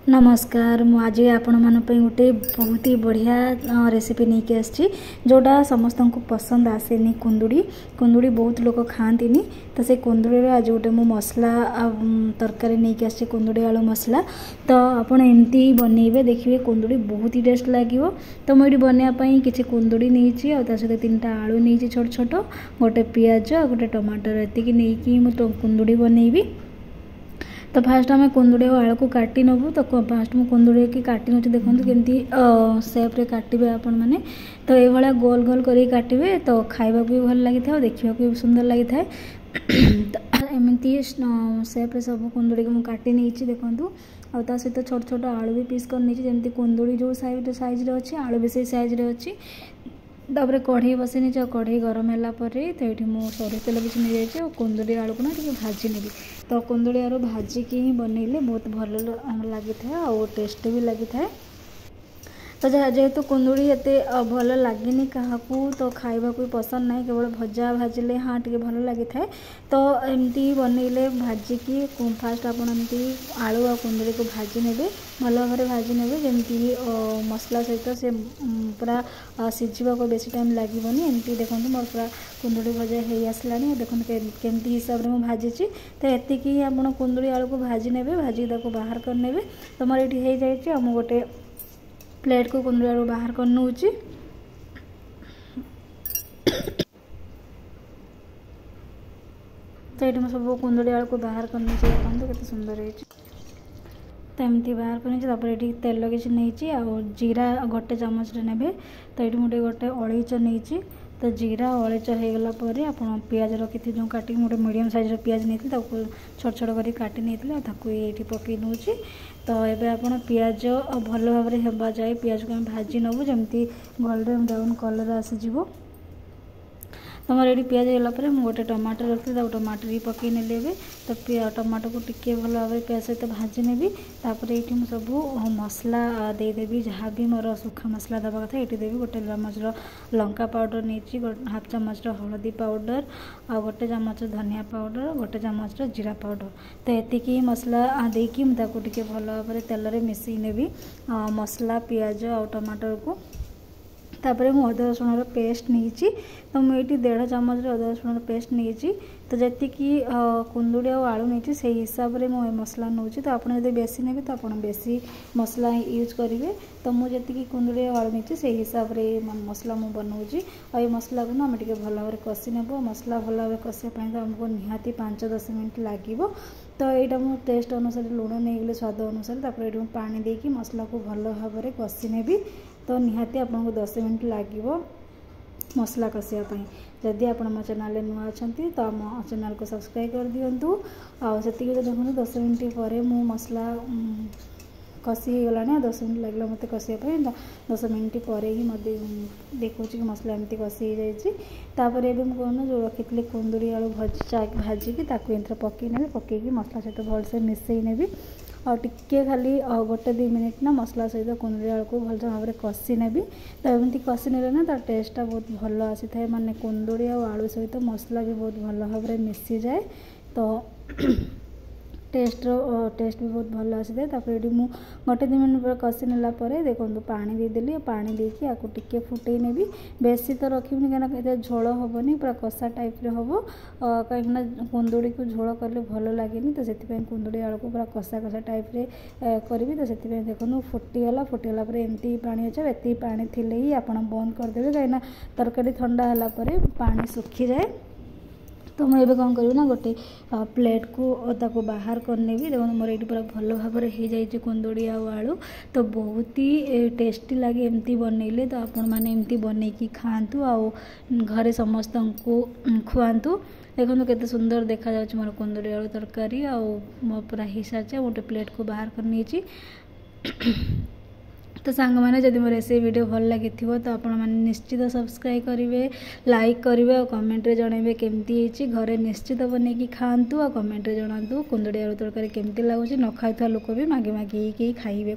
नमस्कार मु आज आपण मान गोटे बहुत ही बढ़िया रेसिपी नहीं के आसी जोटा समस्त को पसंद आसेनी कुंदुड़ी कुंदुड़ी बहुत लोग खाती तो से कुंदुड़ी आज गोटे मु मसला तरकारी नहीं के आसी कुंदुड़ी आलू मसला तो आपण एमती बनइबे देखिए कुंदुड़ी बहुत ही टेस्ट लगे। तो मुझे बनवाई किसी कुंदुड़ी नहीं सहित 3टा आलू नहीं छोट छोट गोटे पियाज गोटे टमाटर एतिक नहीं मुझे कुंदुड़ी बनइबी। तो फास्ट आम कुंदुड़ी और आलू को काटी नबू। तो फास्ट मुझे कुंदुड़ी की काटी नौ देखो केमती सेप्रे काटे आपण मैंने तो ये गोल गोल कर काटे तो खावा भी भल लगी था और देखा भी सुंदर लगी था। तो एमती सेप्रे सब कुंदुड़ी को मुझे काटी नहीं देखूँ और सहित छोट छोट आलू भी पीस कर नहीं जमी कुंदुड़ी जो साइज अच्छी आलू भी से साइज अच्छी। तापर कढ़ई बसई नहीं कढ़ई गरम है तो ये मुझे सर तेल किसी नहीं जाए कुंदुड़ी आलू को ना भाजी नेबी। तो कुंदुड़ी आलू भाजिकी ही बनइले बहुत भल लगी था और टेस्ट भी लगी था। तो जेहेतु कुंदुड़ी एत भल लगे क्या तो खावा को पसंद ना केवल भजा भाजिले हाँ टे भल लगी था। तो एमती बनइले भाजिकी फास्ट आपमती आलू और कुंदुड़ी को भाजी ने भल भाव भाजी ने जमी मसला सहित से पूरा सीझा को बेसी टाइम लगे एमती देखो मोर पूरा कुंदुड़ी भजा हो आसला देखो केमती हिसाब से मुझे भाजी। तो एतिकी आप कुंदुड़ी आलू को भाजी ने भाजी बाहर कर। तो मोर ये हो जाए गोटे प्लेट को कुंदुड़ी आलू बाहर कर नौ। तो ये सब कुंदुड़ी आलू को बाहर कर देखो के सुंदर है। तो एमती बाहर कर ये तेल किसी नहीं आ जीरा गोटे चमच ने। तो ये मुझे गोटे अलैच नहीं तो जीरा अलैच हो गलापर आप पियाज रखी जो काटिक गोटे मीडियम साइज पियाज नहीं छोट छोट कर काटी नहीं ये पकई नौ। तो ये आप पियाज भल भाव होगा जाए पियाज को भाजी नबू जमी गोल्डन ब्राउन कलर आसीज। तो मोर ये पियाज होगापर मुझे गोटे टमाटर रखी टमाटर ही पकई ने। तो टमाटर को टिके भल भाव पियाज सहित भाजी नेबी। तापर ये मुझे सब मसला देदेवी जहाँ भी मोर सुखा मसला देवा कथा ये देवी गोटे चामच लंका पाउडर नहीं हाफ चामच हलदी पाउडर आ गोटे चामच धनिया पाउडर गोटे चामच जीरा पाउडर। तो ये मसला देकी मुझे भल भाव तेल में मिसई नेबी मसला पियाज आ टमाटर को। तापर मुझे अदा रसुण पेस्ट नहीं तो मुझे 1.5 चामच अदा रसुण पेस्ट नहीं। तो जी कुंदुड़ी और आलू नहीं से हिसाब से मुझे मसला नौ। तो आपड़ बेसी ने तो आप बेसी मसला यूज करेंगे। तो मुझे कुंदुड़ी और आलू नहीं से हिसाब से मसला मुझे बनाऊँगी और ये मसला को आम भल भाव कषि नेब। मसला भल भाव कषापी तो आमको निहाती 5-10 मिनट लगे। तो यहाँ मुझे टेस्ट अनुसार लुण नहीं गले स्वाद अनुसार तापर ये पानी देकी मसला को भल भाव कषि नेबी। तो निहाती आपको 10 मिनट लगे मसला कषापी। जदि आप चैनल नुआ अच्छा तो आम चैनल को सब्सक्राइब कर दिंतु आती तो देखो 10 मिनट पर मु मसला कषि गला 10 मिनट लगे मत कषापी 10 मिनट पर ही मत देखो कि मसला एमती कषि हो जापर एवं कौन जो रखी कुंदुड़ी आलू भाजिकी पकई ने पकईकी मसला सहित भलसे मिसई नेबी और टिके खाली गोटे 2 मिनट ना मसला सहित कुंदुड़ी आलू को भल भाव कषि नेबी। तो एमती कषि ने ना तार टेस्टा बहुत भल आसी था माने कुंदुड़ी और आलू सहित मसला भी बहुत भल भाव मिसी जाए। तो टेस्ट भी बहुत भल आसी था। ये गोटे 2 मिनट पर कषि नेला देखो पानी देदेली पानी देकी आपको टिके फुटई नेबी बेसी तो रखी कहीं झोल हेनी पूरा कषा टाइप हम कहीं कुंदुड़ी को झोल कले भल लगे। तो से कुंदुड़ी आलू को पूरा कषा कषा टाइप करी। तो से देखो फुटीगला एमती पानी अच्छे एति पानी थी ही आप बंद करदे कहीं तरकारी ठंडा है पानी सुखी जाए। तो मुझे कौन करी ना गोटे प्लेट को बाहर करने भी देखो मोर ये पूरा भल भाव हो जाए कुंदुड़ी आलू। तो बहुत ही टेस्टी लगे एमती बनइले। तो आपण मैंने एमती बनईकी खातु आ घरे समस्त को खुआतु। देखो केते सुंदर देखा जाउछ मोर कुंदुड़ी आलू तरकारी आ मो पूरा हो सारी गोटे प्लेट को बाहर कर नहीं। तो सांग मैंने जब मोर ऐसे वीडियो भल लगी तो आपण मैंने निश्चित सब्सक्राइब करेंगे लाइक करेंगे और कमेंट रे जनइबे केमती घरे निश्चित बनईकी खातु और कमेंट रे जनातु कुंदुड़ी आलू तरकारी केमती लगुच न खाई लोक भी मागे खाइबे।